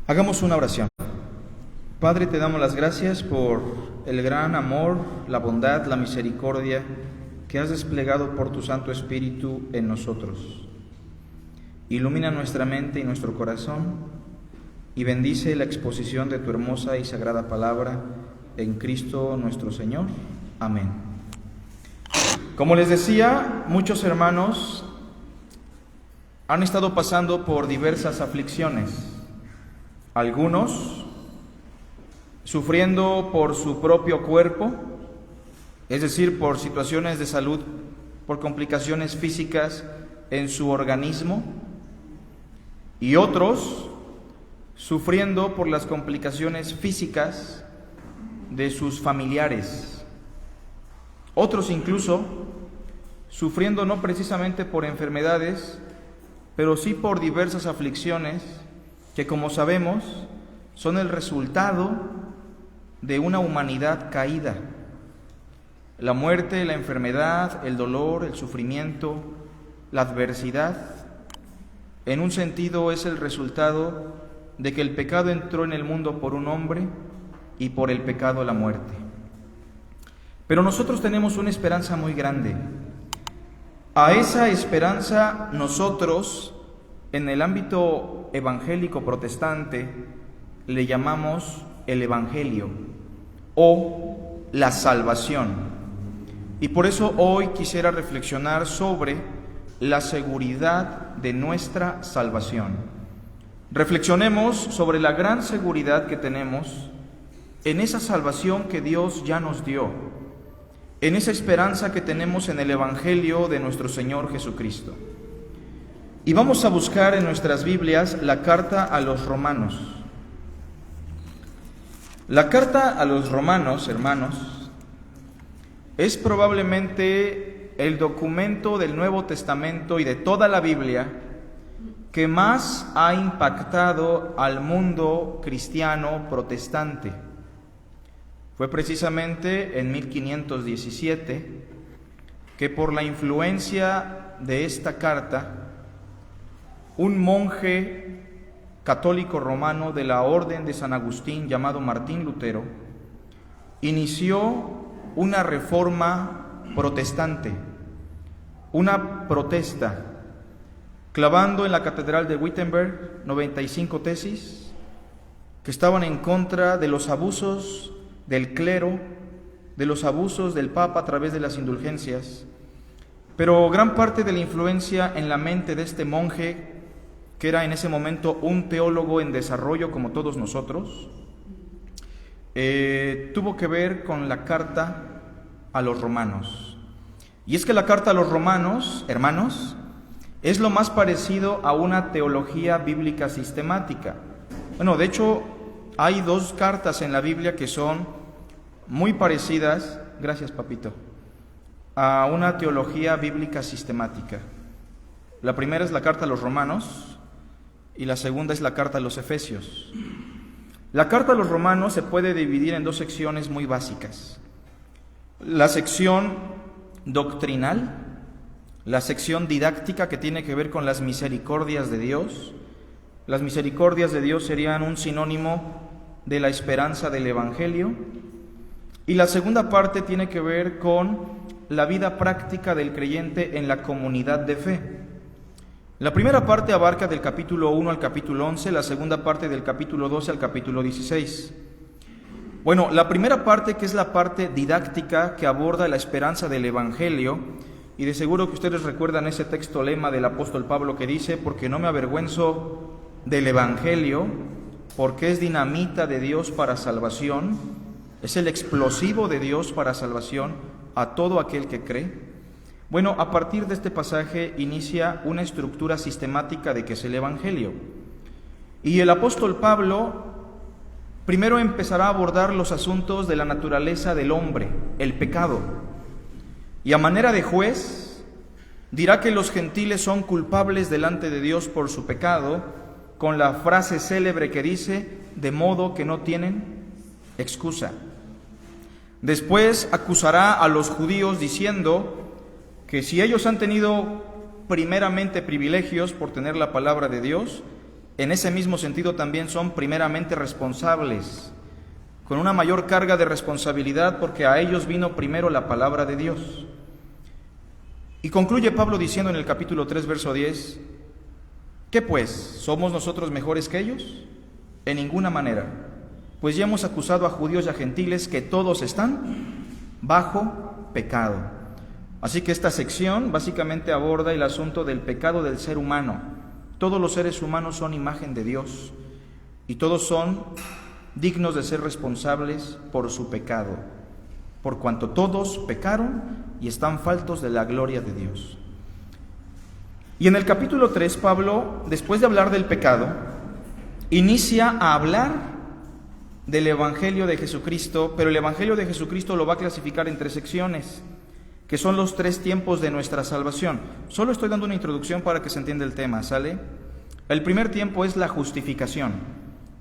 Hagamos una oración. Padre, te damos las gracias por el gran amor, la bondad, la misericordia que has desplegado por tu Santo Espíritu en nosotros. Ilumina nuestra mente y nuestro corazón y bendice la exposición de tu hermosa y sagrada palabra en Cristo nuestro Señor. Amén. Como les decía, muchos hermanos han estado pasando por diversas aflicciones. Algunos sufriendo por su propio cuerpo, es decir, por situaciones de salud, por complicaciones físicas en su organismo, y otros sufriendo por las complicaciones físicas de sus familiares. Otros incluso sufriendo no precisamente por enfermedades, pero sí por diversas aflicciones que, como sabemos, son el resultado de una humanidad caída. La muerte, la enfermedad, el dolor, el sufrimiento, la adversidad, en un sentido es el resultado de que el pecado entró en el mundo por un hombre y por el pecado la muerte. Pero nosotros tenemos una esperanza muy grande. A esa esperanza nosotros, en el ámbito evangélico protestante, le llamamos el Evangelio o la salvación. Y por eso hoy quisiera reflexionar sobre la seguridad de nuestra salvación. Reflexionemos sobre la gran seguridad que tenemos en esa salvación que Dios ya nos dio, en esa esperanza que tenemos en el Evangelio de nuestro Señor Jesucristo. Y vamos a buscar en nuestras Biblias la carta a los Romanos. La carta a los Romanos, hermanos, es probablemente el documento del Nuevo Testamento y de toda la Biblia que más ha impactado al mundo cristiano protestante. Fue precisamente en 1517 que, por la influencia de esta carta, un monje católico romano de la Orden de San Agustín, llamado Martín Lutero, inició una reforma protestante, una protesta, clavando en la Catedral de Wittenberg 95 tesis que estaban en contra de los abusos del clero, de los abusos del Papa a través de las indulgencias. Pero gran parte de la influencia en la mente de este monje, que era en ese momento un teólogo en desarrollo como todos nosotros, tuvo que ver con la carta a los romanos. Y es que la carta a los romanos, hermanos, es lo más parecido a una teología bíblica sistemática. Bueno, de hecho, hay dos cartas en la Biblia que son muy parecidas, gracias papito, a una teología bíblica sistemática. La primera es la carta a los Romanos y la segunda es la carta a los Efesios. La carta a los Romanos se puede dividir en dos secciones muy básicas: la sección doctrinal, la sección didáctica, que tiene que ver con las misericordias de Dios. Las misericordias de Dios serían un sinónimo de la esperanza del Evangelio. Y la segunda parte tiene que ver con la vida práctica del creyente en la comunidad de fe. La primera parte abarca del capítulo 1 al capítulo 11, la segunda parte del capítulo 12 al capítulo 16. Bueno, la primera parte, que es la parte didáctica que aborda la esperanza del Evangelio, y de seguro que ustedes recuerdan ese texto lema del apóstol Pablo que dice: porque no me avergüenzo del Evangelio, porque es dinamita de Dios para salvación, es el explosivo de Dios para salvación a todo aquel que cree. Bueno, a partir de este pasaje inicia una estructura sistemática de qué es el Evangelio. Y el apóstol Pablo primero empezará a abordar los asuntos de la naturaleza del hombre, el pecado. Y a manera de juez, dirá que los gentiles son culpables delante de Dios por su pecado, con la frase célebre que dice: de modo que no tienen excusa. Después acusará a los judíos diciendo que si ellos han tenido primeramente privilegios por tener la palabra de Dios, en ese mismo sentido también son primeramente responsables, con una mayor carga de responsabilidad, porque a ellos vino primero la palabra de Dios. Y concluye Pablo diciendo en el capítulo 3, verso 10, ¿qué pues? ¿Somos nosotros mejores que ellos? En ninguna manera, pues ya hemos acusado a judíos y a gentiles que todos están bajo pecado. Así que esta sección básicamente aborda el asunto del pecado del ser humano. Todos los seres humanos son imagen de Dios y todos son dignos de ser responsables por su pecado, por cuanto todos pecaron y están faltos de la gloria de Dios. Y en el capítulo 3, Pablo, después de hablar del pecado, inicia a hablar del Evangelio de Jesucristo, pero el Evangelio de Jesucristo lo va a clasificar en 3 secciones, que son los 3 tiempos de nuestra salvación. Solo estoy dando una introducción para que se entienda el tema, ¿sale? El primer tiempo es la justificación,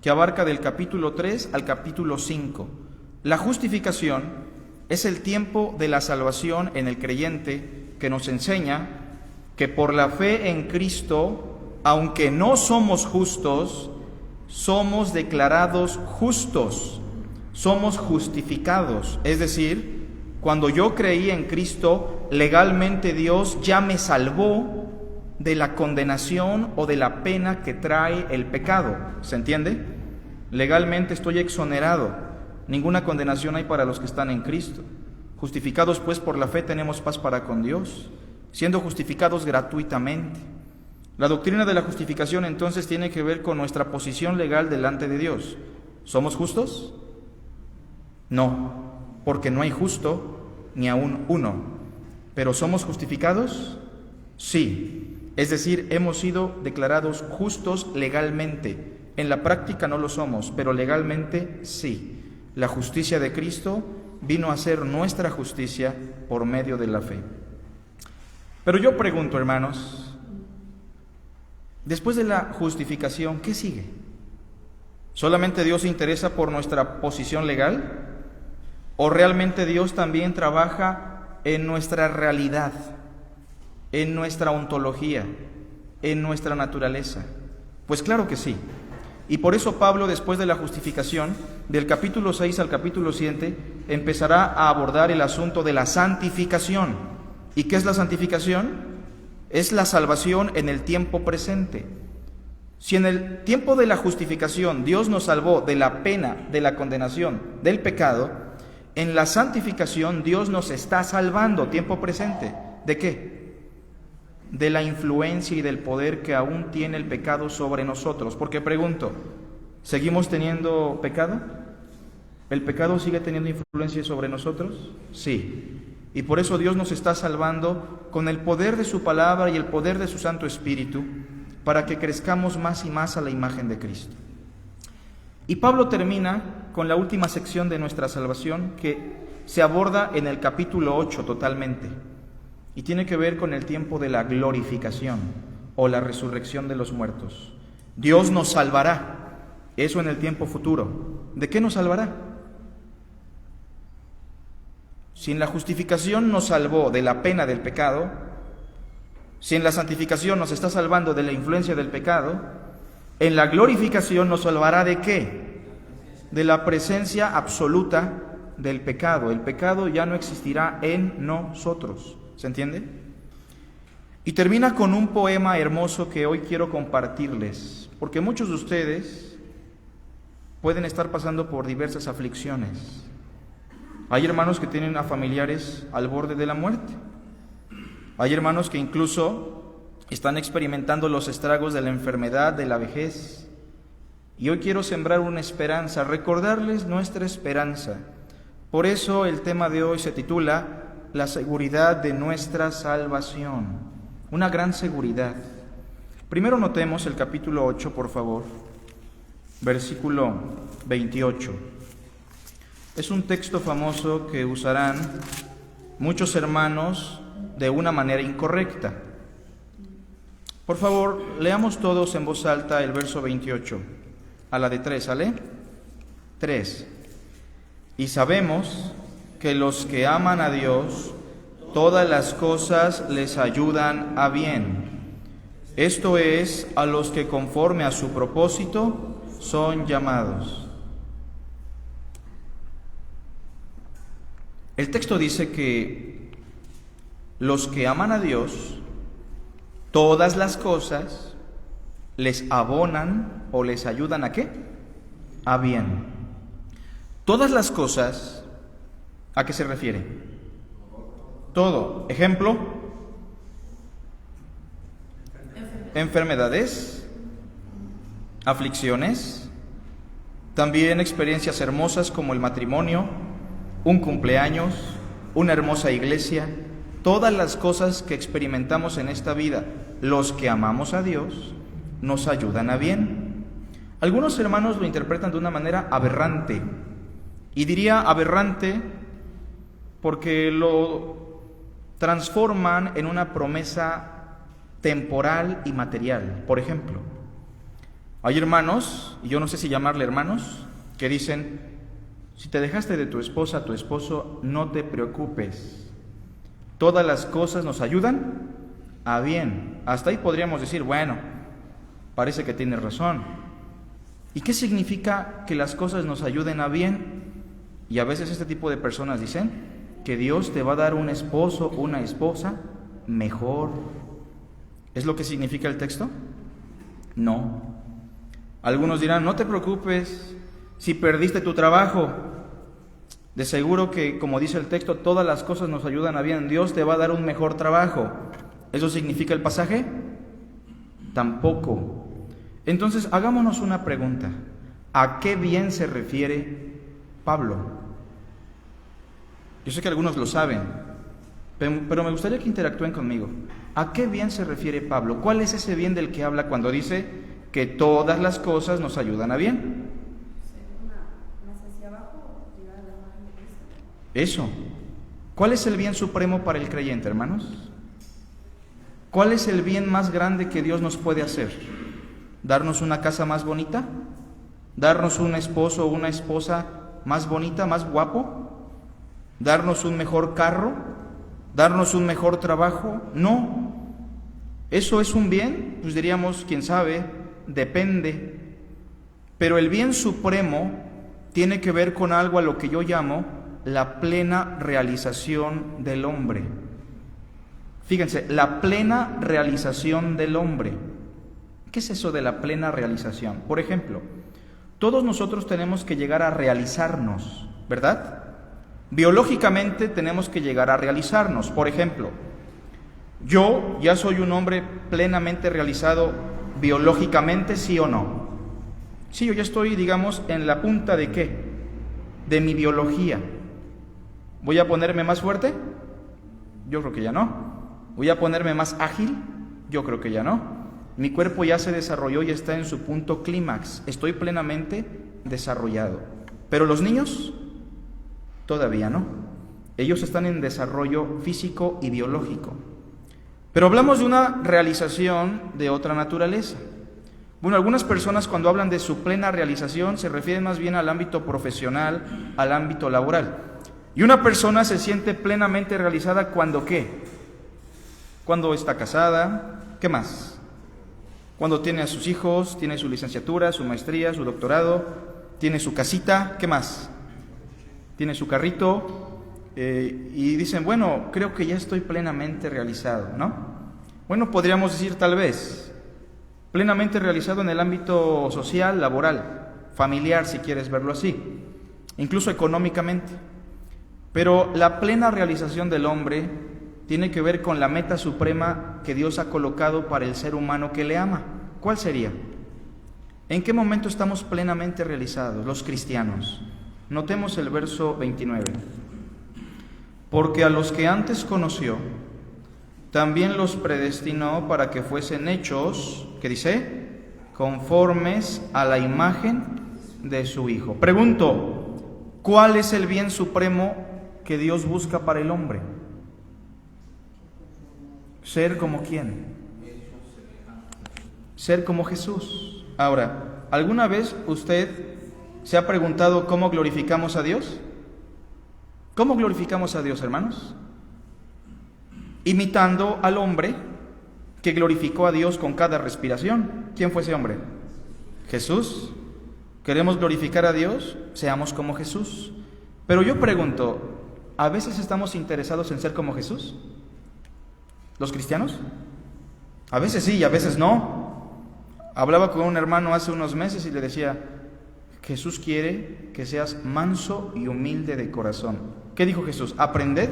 que abarca del capítulo 3 al capítulo 5. La justificación es el tiempo de la salvación en el creyente, que nos enseña que por la fe en Cristo, aunque no somos justos, somos declarados justos, somos justificados. Es decir, cuando yo creí en Cristo, legalmente Dios ya me salvó de la condenación o de la pena que trae el pecado. ¿Se entiende? Legalmente estoy exonerado. Ninguna condenación hay para los que están en Cristo. Justificados pues por la fe tenemos paz para con Dios, siendo justificados gratuitamente. La doctrina de la justificación entonces tiene que ver con nuestra posición legal delante de Dios. ¿Somos justos? No, porque no hay justo ni aún uno. ¿Pero somos justificados? Sí, es decir, hemos sido declarados justos legalmente. En la práctica no lo somos, pero legalmente sí. La justicia de Cristo vino a ser nuestra justicia por medio de la fe. Pero yo pregunto, hermanos, después de la justificación, ¿qué sigue? ¿Solamente Dios se interesa por nuestra posición legal? ¿O realmente Dios también trabaja en nuestra realidad, en nuestra ontología, en nuestra naturaleza? Pues claro que sí. Y por eso Pablo, después de la justificación, del capítulo 6 al capítulo 7, empezará a abordar el asunto de la santificación. ¿Y qué es la santificación? Es la salvación en el tiempo presente. Si en el tiempo de la justificación Dios nos salvó de la pena, de la condenación, del pecado, en la santificación Dios nos está salvando, tiempo presente. ¿De qué? De la influencia y del poder que aún tiene el pecado sobre nosotros. Porque pregunto, ¿seguimos teniendo pecado? ¿El pecado sigue teniendo influencia sobre nosotros? Sí. Y por eso Dios nos está salvando con el poder de su palabra y el poder de su Santo Espíritu, para que crezcamos más y más a la imagen de Cristo. Y Pablo termina con la última sección de nuestra salvación, que se aborda en el capítulo 8 totalmente, y tiene que ver con el tiempo de la glorificación o la resurrección de los muertos. Dios nos salvará, eso en el tiempo futuro. ¿De qué nos salvará? Si en la justificación nos salvó de la pena del pecado, si en la santificación nos está salvando de la influencia del pecado, en la glorificación nos salvará ¿de qué? De la presencia absoluta del pecado. El pecado ya no existirá en nosotros. ¿Se entiende? Y termina con un poema hermoso que hoy quiero compartirles, porque muchos de ustedes pueden estar pasando por diversas aflicciones. Hay hermanos que tienen a familiares al borde de la muerte. Hay hermanos que incluso están experimentando los estragos de la enfermedad, de la vejez. Y hoy quiero sembrar una esperanza, recordarles nuestra esperanza. Por eso el tema de hoy se titula La seguridad de nuestra salvación. Una gran seguridad. Primero notemos el capítulo 8, por favor, versículo 28. Es un texto famoso que usarán muchos hermanos de una manera incorrecta. Por favor, leamos todos en voz alta el verso 28, a la de 3, ¿sale? 3. Y sabemos que los que aman a Dios, todas las cosas les ayudan a bien, Esto es, a los que conforme a su propósito son llamados. El texto dice que los que aman a Dios, todas las cosas les abonan o les ayudan ¿a qué? A bien. Todas las cosas, ¿a qué se refiere? Todo. Ejemplo, enfermedades, aflicciones, también experiencias hermosas como el matrimonio, un cumpleaños, una hermosa iglesia, todas las cosas que experimentamos en esta vida, los que amamos a Dios, nos ayudan a bien. Algunos hermanos lo interpretan de una manera aberrante, y diría aberrante porque lo transforman en una promesa temporal y material. Por ejemplo, hay hermanos, y yo no sé si llamarle hermanos, que dicen: si te dejaste de tu esposa, tu esposo, no te preocupes, todas las cosas nos ayudan a bien. Hasta ahí podríamos decir, bueno, parece que tienes razón. ¿Y qué significa que las cosas nos ayuden a bien? Y a veces este tipo de personas dicen que Dios te va a dar un esposo, una esposa mejor. ¿Es lo que significa el texto? No. Algunos dirán, no te preocupes si perdiste tu trabajo. De seguro que, como dice el texto, todas las cosas nos ayudan a bien. Dios te va a dar un mejor trabajo. ¿Eso significa el pasaje? Tampoco. Entonces, hagámonos una pregunta. ¿A qué bien se refiere Pablo? Yo sé que algunos lo saben, pero me gustaría que interactúen conmigo. ¿A qué bien se refiere Pablo? ¿Cuál es ese bien del que habla cuando dice que todas las cosas nos ayudan a bien? Eso. ¿Cuál es el bien supremo para el creyente, hermanos? ¿Cuál es el bien más grande que Dios nos puede hacer? ¿Darnos una casa más bonita? ¿Darnos un esposo o una esposa más bonita, más guapo? ¿Darnos un mejor carro? ¿Darnos un mejor trabajo? No. ¿Eso es un bien? Pues diríamos, quién sabe, depende. Pero el bien supremo tiene que ver con algo a lo que yo llamo la plena realización del hombre. Fíjense, la plena realización del hombre. ¿Qué es eso de la plena realización? Por ejemplo, todos nosotros tenemos que llegar a realizarnos, ¿verdad? Biológicamente tenemos que llegar a realizarnos. Por ejemplo, yo ya soy un hombre plenamente realizado biológicamente, ¿sí o no? Sí, yo ya estoy, digamos, en la punta ¿de qué? De mi biología. ¿Voy a ponerme más fuerte? Yo creo que ya no. ¿Voy a ponerme más ágil? Yo creo que ya no. Mi cuerpo ya se desarrolló y está en su punto clímax. Estoy plenamente desarrollado. Pero los niños todavía no. Ellos están en desarrollo físico y biológico. Pero hablamos de una realización de otra naturaleza. Bueno, algunas personas cuando hablan de su plena realización se refieren más bien al ámbito profesional, al ámbito laboral. Y una persona se siente plenamente realizada cuando ¿qué? Cuando está casada, ¿qué más? Cuando tiene a sus hijos, tiene su licenciatura, su maestría, su doctorado, tiene su casita, ¿qué más? Tiene su carrito y dicen, bueno, creo que ya estoy plenamente realizado, ¿no? Bueno, podríamos decir tal vez, plenamente realizado en el ámbito social, laboral, familiar, si quieres verlo así, incluso económicamente. Pero la plena realización del hombre tiene que ver con la meta suprema que Dios ha colocado para el ser humano que le ama. ¿Cuál sería? ¿En qué momento estamos plenamente realizados los cristianos? Notemos el verso 29. Porque a los que antes conoció, también los predestinó para que fuesen hechos, ¿qué dice? Conformes a la imagen de su Hijo. Pregunto, ¿cuál es el bien supremo que Dios busca para el hombre? ¿Ser como quién? Ser como Jesús. Ahora, ¿alguna vez usted se ha preguntado cómo glorificamos a Dios? ¿Cómo glorificamos a Dios, hermanos? Imitando al hombre que glorificó a Dios con cada respiración. ¿Quién fue ese hombre? Jesús. ¿Queremos glorificar a Dios? Seamos como Jesús. Pero yo pregunto, ¿a veces estamos interesados en ser como Jesús? ¿Los cristianos? A veces sí y a veces no. Hablaba con un hermano hace unos meses y le decía, Jesús quiere que seas manso y humilde de corazón. ¿Qué dijo Jesús? Aprended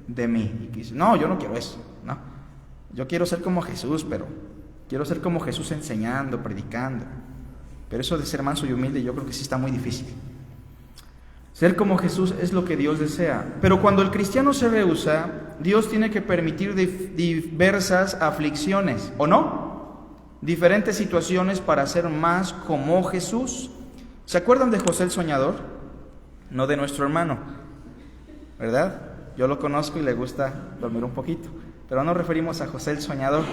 de mí. Y dice, no, yo no quiero eso, ¿no? Yo quiero ser como Jesús, pero quiero ser como Jesús enseñando, predicando. Pero eso de ser manso y humilde yo creo que sí está muy difícil. Ser como Jesús es lo que Dios desea. Pero cuando el cristiano se rehúsa, Dios tiene que permitir diversas aflicciones, ¿o no? Diferentes situaciones para ser más como Jesús. ¿Se acuerdan de José el soñador? No de nuestro hermano, ¿verdad? Yo lo conozco y le gusta dormir un poquito. Pero no nos referimos a José el soñador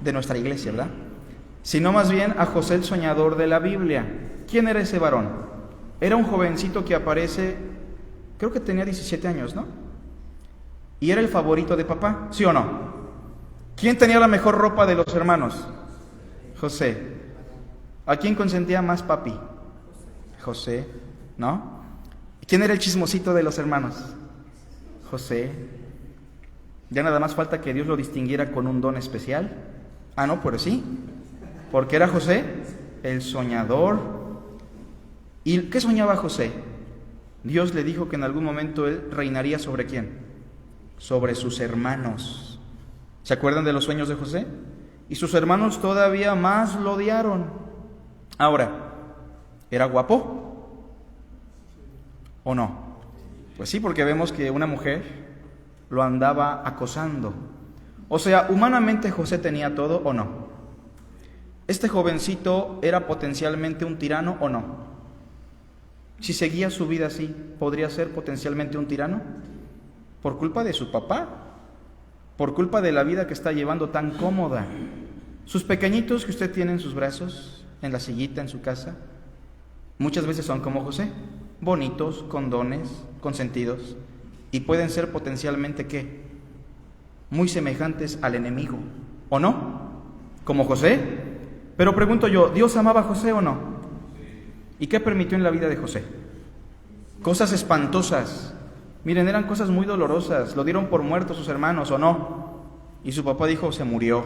de nuestra iglesia, ¿verdad? Sino más bien a José el soñador de la Biblia. ¿Quién era ese varón? Era un jovencito que aparece, creo que tenía 17 años, ¿no? Y era el favorito de papá, ¿sí o no? ¿Quién tenía la mejor ropa de los hermanos? José. ¿A quién consentía más papi? José, ¿no? ¿Quién era el chismosito de los hermanos? José. Ya nada más falta que Dios lo distinguiera con un don especial. Ah, no, pero sí, porque era José el soñador. ¿Y qué soñaba José? Dios le dijo que en algún momento él reinaría ¿sobre quién? Sobre sus hermanos. ¿Se acuerdan de los sueños de José? Y sus hermanos todavía más lo odiaron. Ahora, ¿era guapo? ¿O no? Pues sí, porque vemos que una mujer lo andaba acosando. O sea, humanamente José tenía todo, ¿o no? ¿Este jovencito era potencialmente un tirano o no? Si seguía su vida así, ¿podría ser potencialmente un tirano? ¿Por culpa de su papá? ¿Por culpa de la vida que está llevando tan cómoda? Sus pequeñitos que usted tiene en sus brazos, en la sillita, en su casa, muchas veces son como José, bonitos, con dones, consentidos, y pueden ser potencialmente, ¿qué? Muy semejantes al enemigo, ¿o no? Como José. Pero pregunto yo, ¿Dios amaba a José o no? ¿Y qué permitió en la vida de José? Cosas espantosas. Miren, eran cosas muy dolorosas. Lo dieron por muerto sus hermanos, ¿o no? Y su papá dijo, se murió.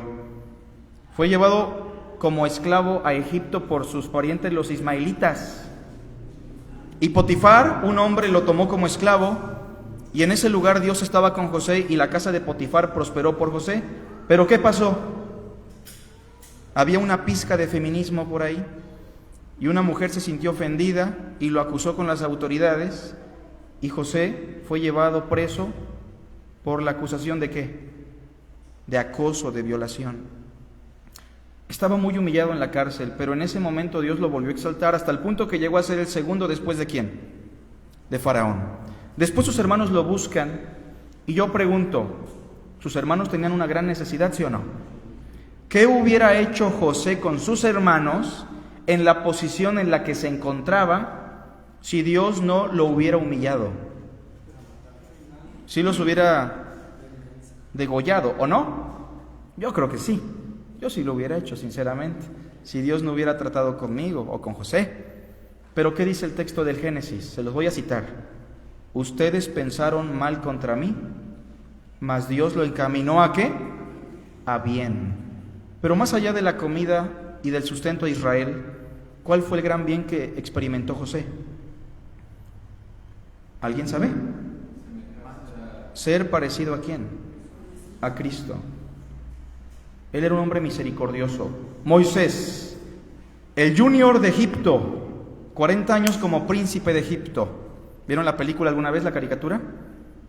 Fue llevado como esclavo a Egipto por sus parientes los ismaelitas. Y Potifar, un hombre, lo tomó como esclavo. Y en ese lugar Dios estaba con José y la casa de Potifar prosperó por José. ¿Pero qué pasó? Había una pizca de feminismo por ahí. Y una mujer se sintió ofendida y lo acusó con las autoridades. Y José fue llevado preso por la acusación ¿de qué? De acoso, de violación. Estaba muy humillado en la cárcel, pero en ese momento Dios lo volvió a exaltar hasta el punto que llegó a ser el segundo después ¿de quién? De Faraón. Después sus hermanos lo buscan y yo pregunto, ¿sus hermanos tenían una gran necesidad, sí o no? ¿Qué hubiera hecho José con sus hermanos en la posición en la que se encontraba si Dios no lo hubiera humillado? ¿Sí los hubiera degollado o no? Yo creo que sí. Yo sí lo hubiera hecho, sinceramente, si Dios no hubiera tratado conmigo o con José. Pero ¿qué dice el texto del Génesis? Se los voy a citar. Ustedes pensaron mal contra mí, mas Dios lo encaminó ¿a qué? A bien. Pero más allá de la comida y del sustento de Israel, ¿cuál fue el gran bien que experimentó José? ¿Alguien sabe? Ser parecido ¿a quién? A Cristo. Él era un hombre misericordioso. Moisés, el junior de Egipto, 40 años como príncipe de Egipto. ¿Vieron la película alguna vez, la caricatura?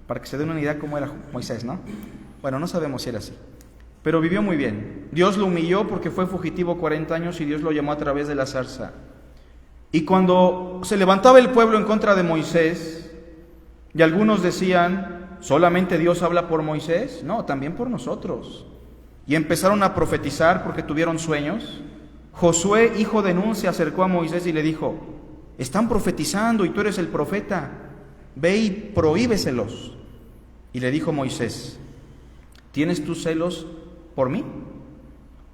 Para que se den una idea cómo era Moisés, ¿no? Bueno, no sabemos si era así. Pero vivió muy bien. Dios lo humilló porque fue fugitivo 40 años y Dios lo llamó a través de la zarza. Y cuando se levantaba el pueblo en contra de Moisés, y algunos decían, ¿solamente Dios habla por Moisés? No, también por nosotros. Y empezaron a profetizar porque tuvieron sueños. Josué, hijo de Nun, se acercó a Moisés y le dijo, están profetizando y tú eres el profeta, ve y prohíbeselos. Y le dijo Moisés, ¿tienes tú celos por mí?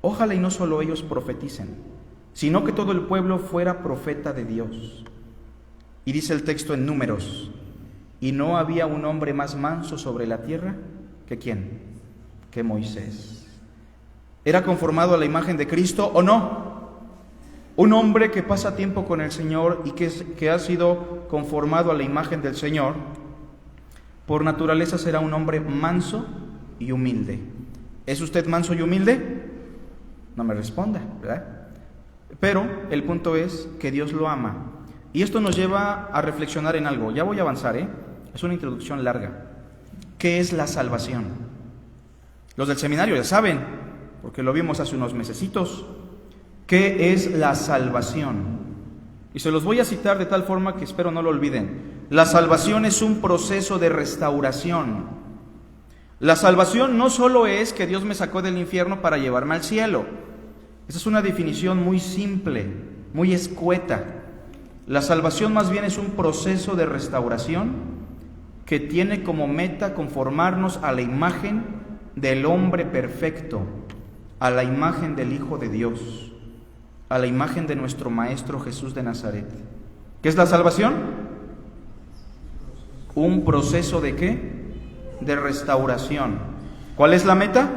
Ojalá y no solo ellos profeticen, sino que todo el pueblo fuera profeta de Dios. Y dice el texto en Números: y no había un hombre más manso sobre la tierra que ¿quién? Que Moisés. ¿Era conformado a la imagen de Cristo o no? Un hombre que pasa tiempo con el Señor y que ha sido conformado a la imagen del Señor, por naturaleza será un hombre manso y humilde. ¿Es usted manso y humilde? No me responda, ¿verdad? Pero el punto es que Dios lo ama. Y esto nos lleva a reflexionar en algo. Ya voy a avanzar, es una introducción larga. ¿Qué es la salvación? Los del seminario ya saben, porque lo vimos hace unos mesecitos. ¿Qué es la salvación? Y se los voy a citar de tal forma que espero no lo olviden. La salvación es un proceso de restauración. La salvación no solo es que Dios me sacó del infierno para llevarme al cielo. Esa es una definición muy simple, muy escueta. La salvación más bien es un proceso de restauración que tiene como meta conformarnos a la imagen del hombre perfecto, a la imagen del Hijo de Dios, a la imagen de nuestro Maestro Jesús de Nazaret. ¿Qué es la salvación? Un proceso ¿de qué? De restauración. ¿Cuál es la meta?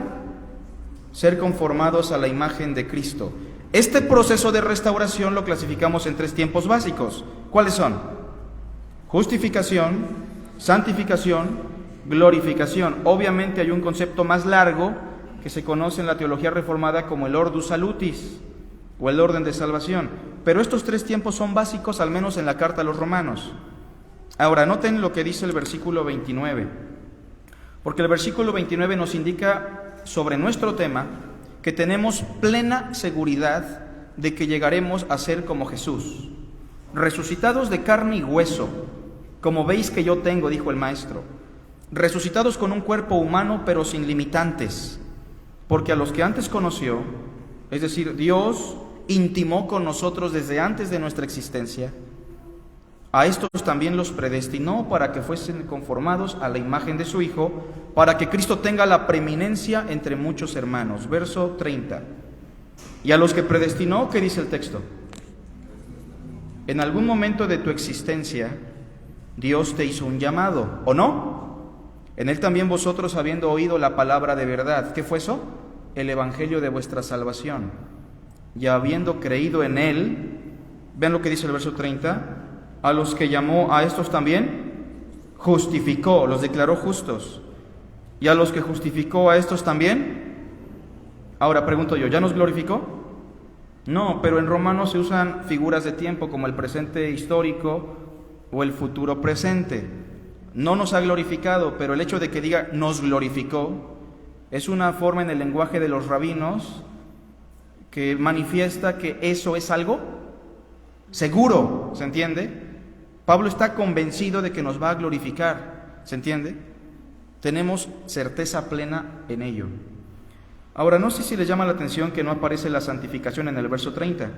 Ser conformados a la imagen de Cristo. Este proceso de restauración lo clasificamos en 3 tiempos básicos. ¿Cuáles son? Justificación, santificación, glorificación. Obviamente hay un concepto más largo que se conoce en la teología reformada como el Ordo Salutis, o el orden de salvación. Pero estos 3 tiempos son básicos, al menos en la carta a los Romanos. Ahora, noten lo que dice el versículo 29, porque el versículo 29 nos indica sobre nuestro tema que tenemos plena seguridad de que llegaremos a ser como Jesús, resucitados de carne y hueso, como veis que yo tengo, dijo el Maestro, resucitados con un cuerpo humano pero sin limitantes, porque a los que antes conoció, es decir, Dios intimó con nosotros desde antes de nuestra existencia, a estos también los predestinó para que fuesen conformados a la imagen de su Hijo, para que Cristo tenga la preeminencia entre muchos hermanos. Verso 30. Y a los que predestinó, ¿qué dice el texto? En algún momento de tu existencia, Dios te hizo un llamado, ¿o no? En él también vosotros, habiendo oído la palabra de verdad, ¿qué fue eso? El evangelio de vuestra salvación. Y habiendo creído en él, vean lo que dice el verso 30, a los que llamó, a estos también justificó, los declaró justos. Y a los que justificó, a estos también. Ahora pregunto yo, ¿ya nos glorificó? No, pero en Romanos se usan figuras de tiempo como el presente histórico o el futuro presente. No nos ha glorificado, pero el hecho de que diga nos glorificó es una forma en el lenguaje de los rabinos que manifiesta que eso es algo seguro, ¿se entiende? Pablo está convencido de que nos va a glorificar, ¿se entiende? Tenemos certeza plena en ello. Ahora, no sé si les llama la atención que no aparece la santificación en el verso 30,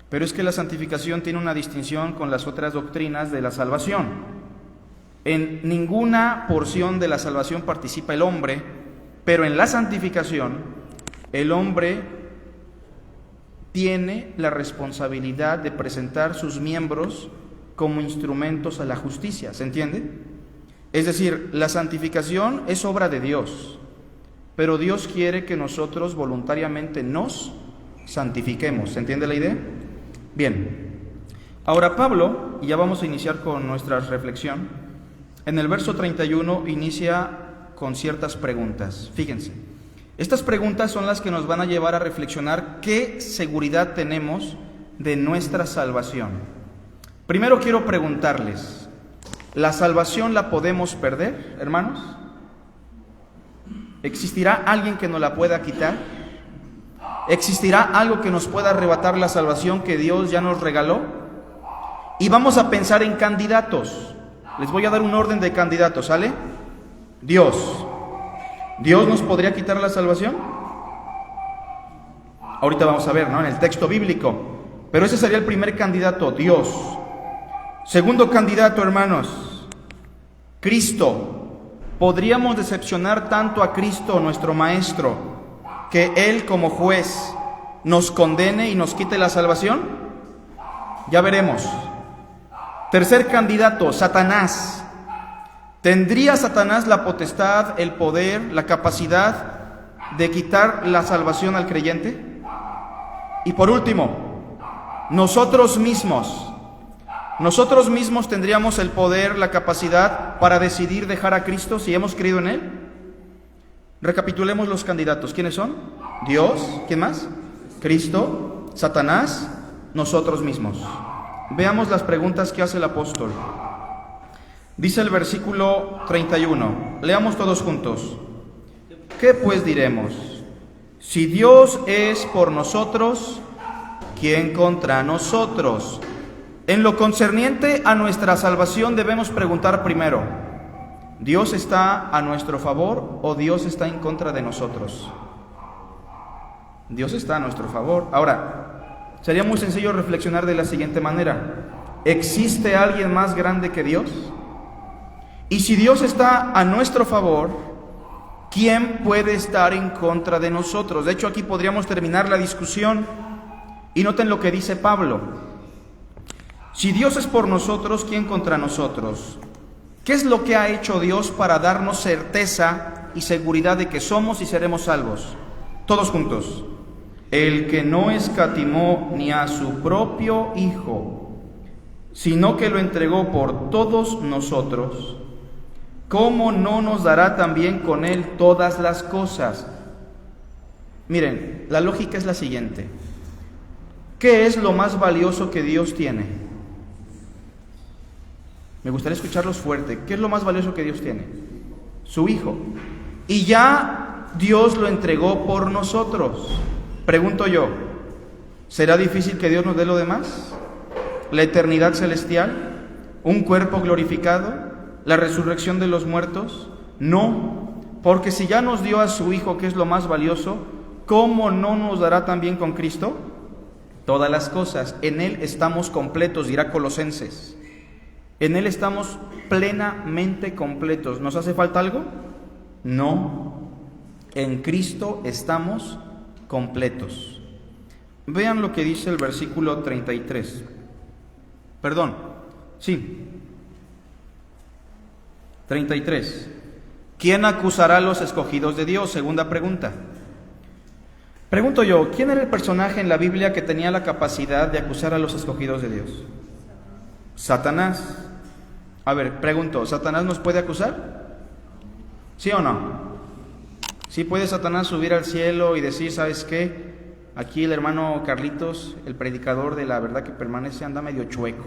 pero es que la santificación tiene una distinción con las otras doctrinas de la salvación. En ninguna porción de la salvación participa el hombre, pero en la santificación el hombre tiene la responsabilidad de presentar sus miembros como instrumentos a la justicia, ¿se entiende? Es decir, la santificación es obra de Dios, pero Dios quiere que nosotros voluntariamente nos santifiquemos, ¿se entiende la idea? Bien, ahora Pablo, y ya vamos a iniciar con nuestra reflexión, en el verso 31 inicia con ciertas preguntas. Fíjense, estas preguntas son las que nos van a llevar a reflexionar qué seguridad tenemos de nuestra salvación. Primero quiero preguntarles, ¿la salvación la podemos perder, hermanos? ¿Existirá alguien que nos la pueda quitar? ¿Existirá algo que nos pueda arrebatar la salvación que Dios ya nos regaló? Y vamos a pensar en candidatos. Les voy a dar un orden de candidatos, ¿sale? Dios. ¿Dios nos podría quitar la salvación? Ahorita vamos a ver, ¿no? En el texto bíblico. Pero ese sería el primer candidato, Dios. Segundo candidato, hermanos, Cristo. ¿Podríamos decepcionar tanto a Cristo, nuestro Maestro, que Él como juez nos condene y nos quite la salvación? Ya veremos. Tercer candidato, Satanás. ¿Tendría Satanás la potestad, el poder, la capacidad de quitar la salvación al creyente? Y por último, nosotros mismos tendríamos el poder, la capacidad para decidir dejar a Cristo si hemos creído en Él. Recapitulemos los candidatos. ¿Quiénes son? Dios. ¿Quién más? Cristo, Satanás, nosotros mismos. Veamos las preguntas que hace el apóstol. Dice el versículo 31. Leamos todos juntos. ¿Qué pues diremos? Si Dios es por nosotros, ¿quién contra nosotros? En lo concerniente a nuestra salvación debemos preguntar primero, ¿Dios está a nuestro favor o Dios está en contra de nosotros? Dios está a nuestro favor. Ahora, sería muy sencillo reflexionar de la siguiente manera. ¿Existe alguien más grande que Dios? Y si Dios está a nuestro favor, ¿quién puede estar en contra de nosotros? De hecho, aquí podríamos terminar la discusión y noten lo que dice Pablo. Si Dios es por nosotros, ¿quién contra nosotros? ¿Qué es lo que ha hecho Dios para darnos certeza y seguridad de que somos y seremos salvos? Todos juntos. El que no escatimó ni a su propio Hijo, sino que lo entregó por todos nosotros, ¿cómo no nos dará también con Él todas las cosas? Miren, la lógica es la siguiente. ¿Qué es lo más valioso que Dios tiene? Me gustaría escucharlos fuerte. ¿Qué es lo más valioso que Dios tiene? Su Hijo. Y ya Dios lo entregó por nosotros. Pregunto yo, ¿será difícil que Dios nos dé lo demás? ¿La eternidad celestial? ¿Un cuerpo glorificado? ¿La resurrección de los muertos? No, porque si ya nos dio a su Hijo, que es lo más valioso, ¿cómo no nos dará también con Cristo todas las cosas? En Él estamos completos, dirá Colosenses. En Él estamos plenamente completos. ¿Nos hace falta algo? No. En Cristo estamos completos. Vean lo que dice el versículo 33. Perdón, sí. 33. ¿Quién acusará a los escogidos de Dios? Segunda pregunta. Pregunto yo, ¿quién era el personaje en la Biblia que tenía la capacidad de acusar a los escogidos de Dios? Satanás. A ver, pregunto, ¿Satanás nos puede acusar? ¿Sí o no? ¿Sí puede Satanás subir al cielo y decir, ¿sabes qué? Aquí el hermano Carlitos, el predicador de la verdad que permanece, anda medio chueco.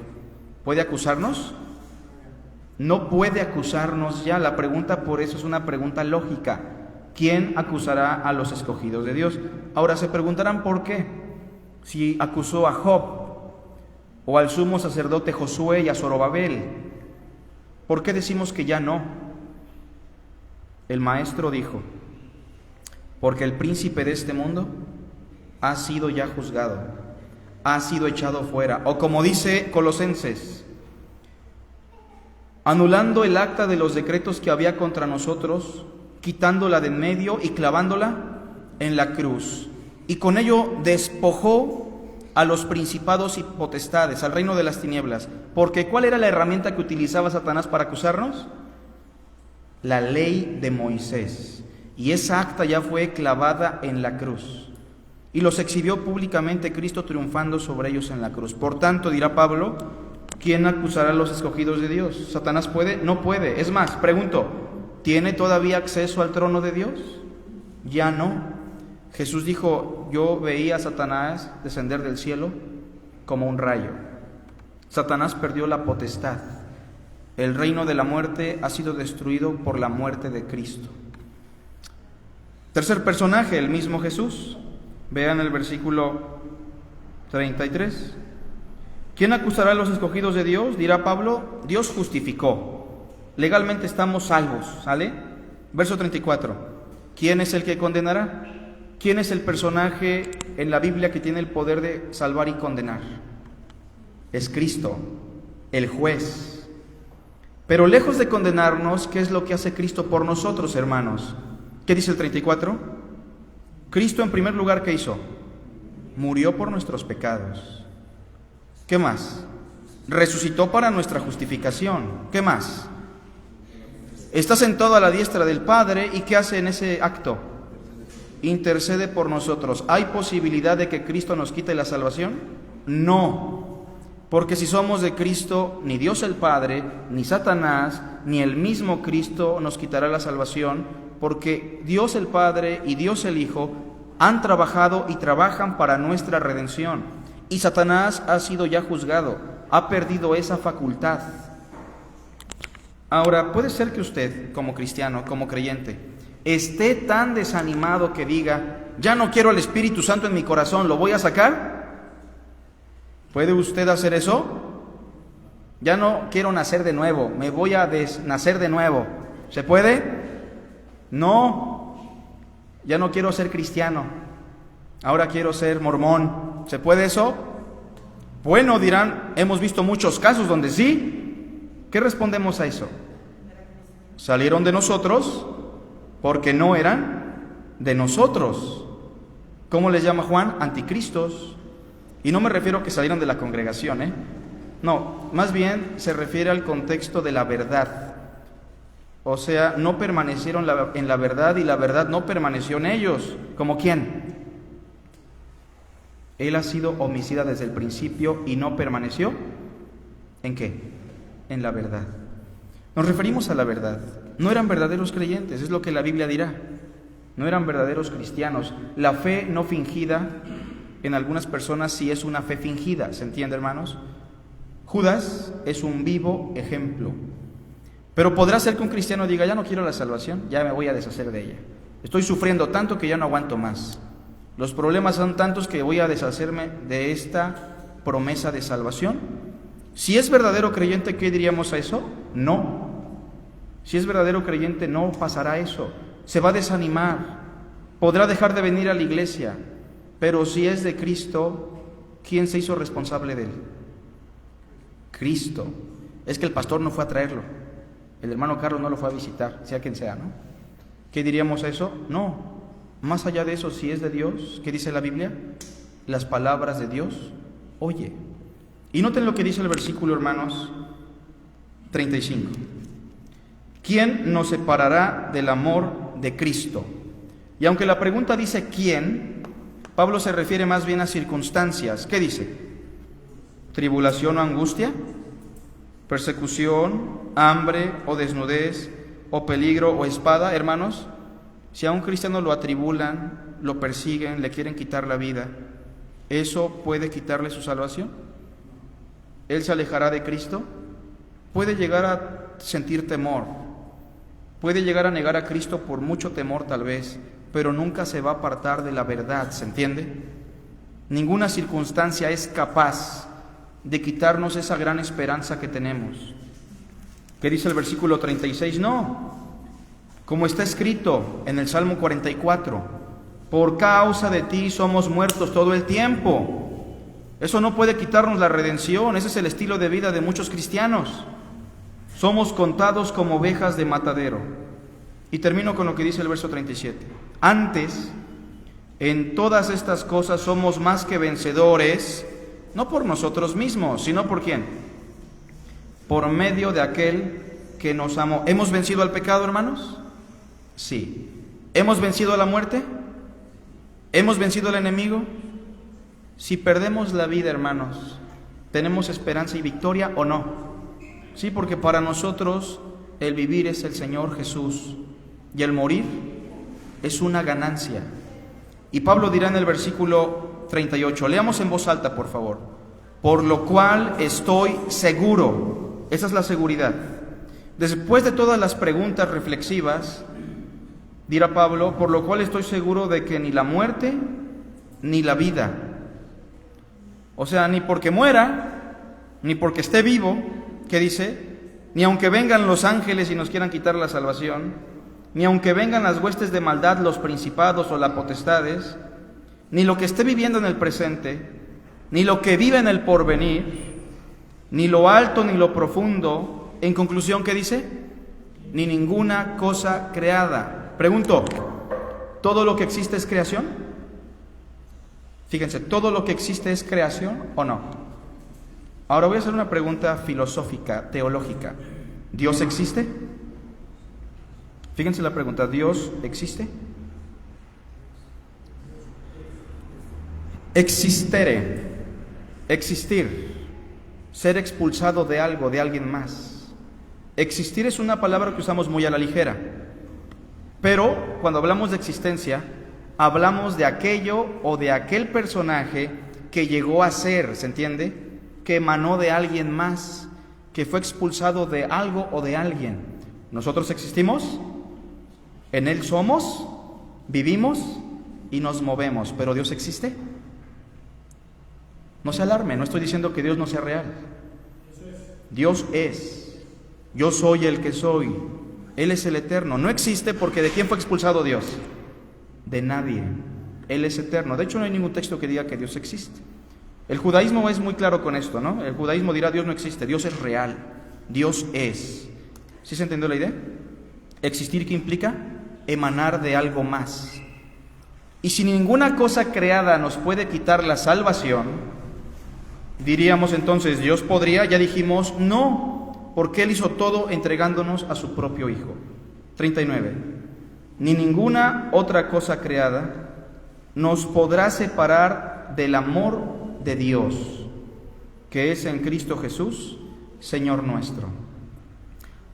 ¿Puede acusarnos? No puede acusarnos ya. La pregunta por eso es una pregunta lógica. ¿Quién acusará a los escogidos de Dios? Ahora se preguntarán por qué. Si acusó a Job o al sumo sacerdote Josué y a Zorobabel, ¿por qué decimos que ya no? El maestro dijo, porque el príncipe de este mundo ha sido ya juzgado, ha sido echado fuera. O como dice Colosenses, anulando el acta de los decretos que había contra nosotros, quitándola de en medio y clavándola en la cruz. Y con ello despojó a los principados y potestades, al reino de las tinieblas. Porque ¿cuál era la herramienta que utilizaba Satanás para acusarnos? La ley de Moisés. Y esa acta ya fue clavada en la cruz. Y los exhibió públicamente Cristo triunfando sobre ellos en la cruz. Por tanto, dirá Pablo, ¿quién acusará a los escogidos de Dios? ¿Satanás puede? No puede. Es más, pregunto, ¿tiene todavía acceso al trono de Dios? Ya no. Jesús dijo, yo veía a Satanás descender del cielo como un rayo. Satanás perdió la potestad. El reino de la muerte ha sido destruido por la muerte de Cristo. Tercer personaje, el mismo Jesús. Vean el versículo 33. ¿Quién acusará a los escogidos de Dios? Dirá Pablo, Dios justificó. Legalmente estamos salvos, ¿sale? Verso 34. ¿Quién es el que condenará? ¿Quién es el personaje en la Biblia que tiene el poder de salvar y condenar? Es Cristo, el juez. Pero lejos de condenarnos, ¿qué es lo que hace Cristo por nosotros, hermanos? ¿Qué dice el 34? Cristo en primer lugar, ¿qué hizo? Murió por nuestros pecados. ¿Qué más? Resucitó para nuestra justificación. ¿Qué más? Está sentado a la diestra del Padre, ¿y qué hace en ese acto? Intercede por nosotros. ¿Hay posibilidad de que Cristo nos quite la salvación? No, porque si somos de Cristo, ni Dios el Padre, ni Satanás, ni el mismo Cristo nos quitará la salvación, porque Dios el Padre y Dios el Hijo han trabajado y trabajan para nuestra redención, y Satanás ha sido ya juzgado, ha perdido esa facultad. Ahora, puede ser que usted, como cristiano, como creyente, esté tan desanimado que diga, ya no quiero el Espíritu Santo en mi corazón, ¿lo voy a sacar? ¿Puede usted hacer eso? Ya no quiero nacer de nuevo, me voy a nacer de nuevo. ¿Se puede? No, ya no quiero ser cristiano, ahora quiero ser mormón. ¿Se puede eso? Bueno, dirán, hemos visto muchos casos donde sí. ¿Qué respondemos a eso? Salieron de nosotros porque no eran de nosotros. ¿Cómo les llama Juan? Anticristos. Y no me refiero a que salieron de la congregación, No, más bien se refiere al contexto de la verdad. O sea, no permanecieron en la verdad y la verdad no permaneció en ellos. ¿Como quién? Él ha sido homicida desde el principio y no permaneció. ¿En qué? En la verdad. Nos referimos a la verdad. No eran verdaderos creyentes, es lo que la Biblia dirá. No eran verdaderos cristianos. La fe no fingida en algunas personas sí es una fe fingida, ¿se entiende, hermanos? Judas es un vivo ejemplo. Pero podrá ser que un cristiano diga, ya no quiero la salvación, ya me voy a deshacer de ella. Estoy sufriendo tanto que ya no aguanto más. Los problemas son tantos que voy a deshacerme de esta promesa de salvación. Si es verdadero creyente, ¿qué diríamos a eso? No. Si es verdadero creyente, no pasará eso. Se va a desanimar. Podrá dejar de venir a la iglesia. Pero si es de Cristo, ¿quién se hizo responsable de él? Cristo. Es que el pastor no fue a traerlo. El hermano Carlos no lo fue a visitar, sea quien sea, ¿no? ¿Qué diríamos a eso? No. Más allá de eso, si es de Dios, ¿qué dice la Biblia? Las palabras de Dios, oye. Y noten lo que dice el versículo, hermanos, 35. ¿Quién nos separará del amor de Cristo? Y aunque la pregunta dice ¿quién?, Pablo se refiere más bien a circunstancias. ¿Qué dice? ¿Tribulación o angustia? ¿Persecución, hambre o desnudez, o peligro o espada? Hermanos, si a un cristiano lo atribulan, lo persiguen, le quieren quitar la vida, ¿eso puede quitarle su salvación? ¿Él se alejará de Cristo? Puede llegar a sentir temor, puede llegar a negar a Cristo por mucho temor tal vez, pero nunca se va a apartar de la verdad, ¿se entiende? Ninguna circunstancia es capaz de quitarnos esa gran esperanza que tenemos. ¿Qué dice el versículo 36? No, como está escrito en el Salmo 44, por causa de ti somos muertos todo el tiempo. Eso no puede quitarnos la redención, ese es el estilo de vida de muchos cristianos. Somos contados como ovejas de matadero. Y termino con lo que dice el verso 37. Antes, en todas estas cosas somos más que vencedores, no por nosotros mismos, sino por ¿quién? Por medio de aquel que nos amó. ¿Hemos vencido al pecado, hermanos? Sí. ¿Hemos vencido a la muerte? ¿Hemos vencido al enemigo? Si perdemos la vida, hermanos, ¿tenemos esperanza y victoria o no? Sí, porque para nosotros el vivir es el Señor Jesús y el morir es una ganancia. Y Pablo dirá en el versículo 38, leamos en voz alta, por favor. Por lo cual estoy seguro. Esa es la seguridad. Después de todas las preguntas reflexivas, dirá Pablo, por lo cual estoy seguro de que ni la muerte ni la vida, o sea, ni porque muera, ni porque esté vivo, ¿qué dice? Ni aunque vengan los ángeles y nos quieran quitar la salvación, ni aunque vengan las huestes de maldad, los principados o las potestades, ni lo que esté viviendo en el presente, ni lo que vive en el porvenir, ni lo alto ni lo profundo. En conclusión, ¿qué dice? Ni ninguna cosa creada. Pregunto, ¿todo lo que existe es creación? Fíjense, ¿todo lo que existe es creación o no? Ahora voy a hacer una pregunta filosófica, teológica. ¿Dios existe? Fíjense la pregunta, ¿Dios existe? Existere, existir, ser expulsado de algo, de alguien más. Existir es una palabra que usamos muy a la ligera, pero cuando hablamos de existencia, hablamos de aquello o de aquel personaje que llegó a ser, ¿se entiende? Que emanó de alguien más, que fue expulsado de algo o de alguien. Nosotros existimos, en Él somos, vivimos y nos movemos, pero ¿Dios existe? No se alarme, no estoy diciendo que Dios no sea real. Dios es. Yo soy el que soy. Él es el eterno. No existe porque ¿de quién fue expulsado Dios? De nadie. Él es eterno. De hecho, no hay ningún texto que diga que Dios existe. El judaísmo es muy claro con esto, ¿no? El judaísmo dirá Dios no existe, Dios es real. Dios es. ¿Sí se entendió la idea? Existir, ¿qué implica? Emanar de algo más. Y si ninguna cosa creada nos puede quitar la salvación, diríamos entonces, Dios podría, ya dijimos, no, porque Él hizo todo entregándonos a su propio Hijo. 39. Ni ninguna otra cosa creada nos podrá separar del amor de Dios, que es en Cristo Jesús, Señor nuestro.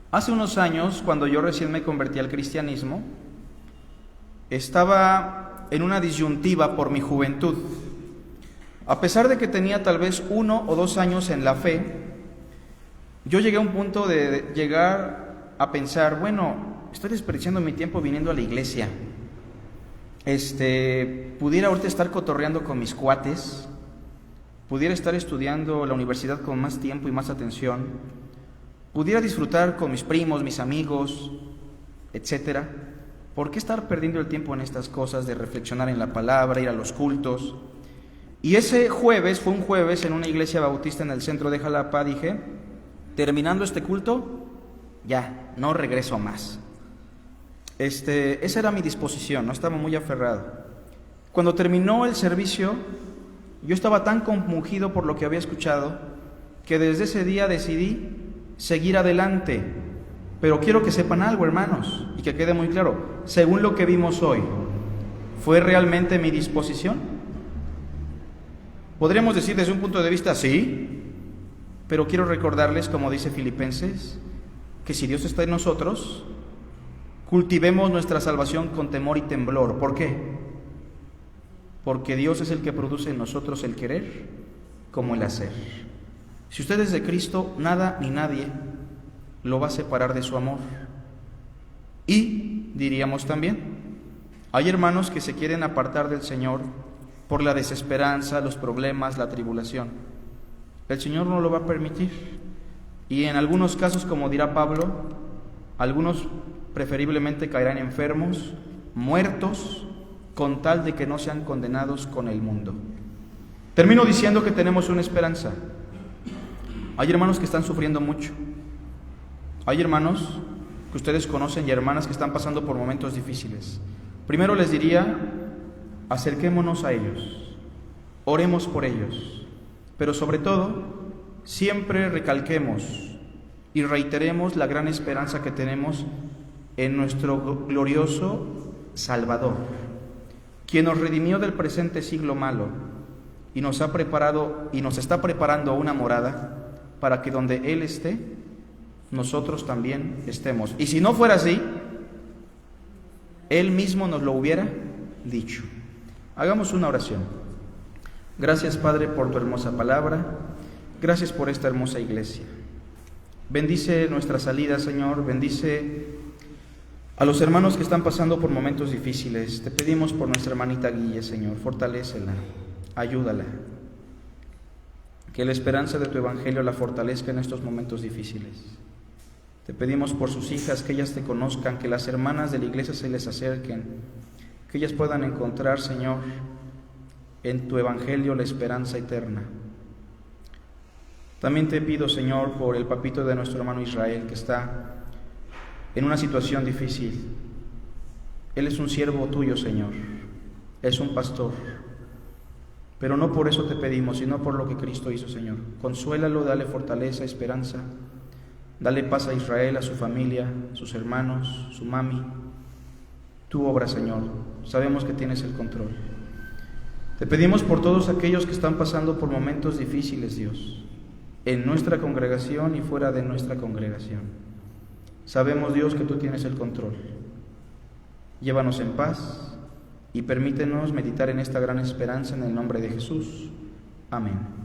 Hace unos años, cuando yo recién me convertí al cristianismo, estaba en una disyuntiva por mi juventud. A pesar de que tenía tal vez 1 o 2 años en la fe, yo llegué a un punto de llegar a pensar, bueno, estoy desperdiciando mi tiempo viniendo a la iglesia. Pudiera ahorita estar cotorreando con mis cuates, pudiera estar estudiando la universidad con más tiempo y más atención, pudiera disfrutar con mis primos, mis amigos, etcétera. ¿Por qué estar perdiendo el tiempo en estas cosas de reflexionar en la palabra, ir a los cultos? Y ese jueves, fue un jueves en una iglesia bautista en el centro de Jalapa, dije, terminando este culto, ya, no regreso más. Esa era mi disposición, no estaba muy aferrado. Cuando terminó el servicio, yo estaba tan compungido por lo que había escuchado, que desde ese día decidí seguir adelante. Pero quiero que sepan algo, hermanos, y que quede muy claro, según lo que vimos hoy, ¿fue realmente mi disposición? Podríamos decir desde un punto de vista, sí, pero quiero recordarles, como dice Filipenses, que si Dios está en nosotros, cultivemos nuestra salvación con temor y temblor. ¿Por qué? Porque Dios es el que produce en nosotros el querer como el hacer. Si usted es de Cristo, nada ni nadie lo va a separar de su amor. Y, diríamos también, hay hermanos que se quieren apartar del Señor por la desesperanza, los problemas, la tribulación. El Señor no lo va a permitir. Y en algunos casos, como dirá Pablo, algunos preferiblemente caerán enfermos, muertos, con tal de que no sean condenados con el mundo. Termino diciendo que tenemos una esperanza. Hay hermanos que están sufriendo mucho. Hay hermanos que ustedes conocen y hermanas que están pasando por momentos difíciles. Primero les diría, acerquémonos a ellos, oremos por ellos, pero sobre todo, siempre recalquemos y reiteremos la gran esperanza que tenemos en nuestro glorioso Salvador, quien nos redimió del presente siglo malo y nos ha preparado y nos está preparando una morada para que donde Él esté, nosotros también estemos. Y si no fuera así, Él mismo nos lo hubiera dicho. Hagamos una oración. Gracias, Padre, por tu hermosa palabra. Gracias por esta hermosa iglesia. Bendice nuestra salida, Señor. Bendice a los hermanos que están pasando por momentos difíciles. Te pedimos por nuestra hermanita Guille, Señor. Fortalécela, ayúdala. Que la esperanza de tu evangelio la fortalezca en estos momentos difíciles. Te pedimos por sus hijas, que ellas te conozcan, que las hermanas de la iglesia se les acerquen, que ellas puedan encontrar, Señor, en tu evangelio la esperanza eterna. También te pido, Señor, por el papito de nuestro hermano Israel, que está en una situación difícil. Él es un siervo tuyo, Señor, es un pastor. Pero no por eso te pedimos, sino por lo que Cristo hizo, Señor. Consuélalo, dale fortaleza, esperanza. Dale paz a Israel, a su familia, sus hermanos, su mami. Tu obra, Señor. Sabemos que tienes el control. Te pedimos por todos aquellos que están pasando por momentos difíciles, Dios, en nuestra congregación y fuera de nuestra congregación. Sabemos, Dios, que tú tienes el control. Llévanos en paz y permítenos meditar en esta gran esperanza en el nombre de Jesús. Amén.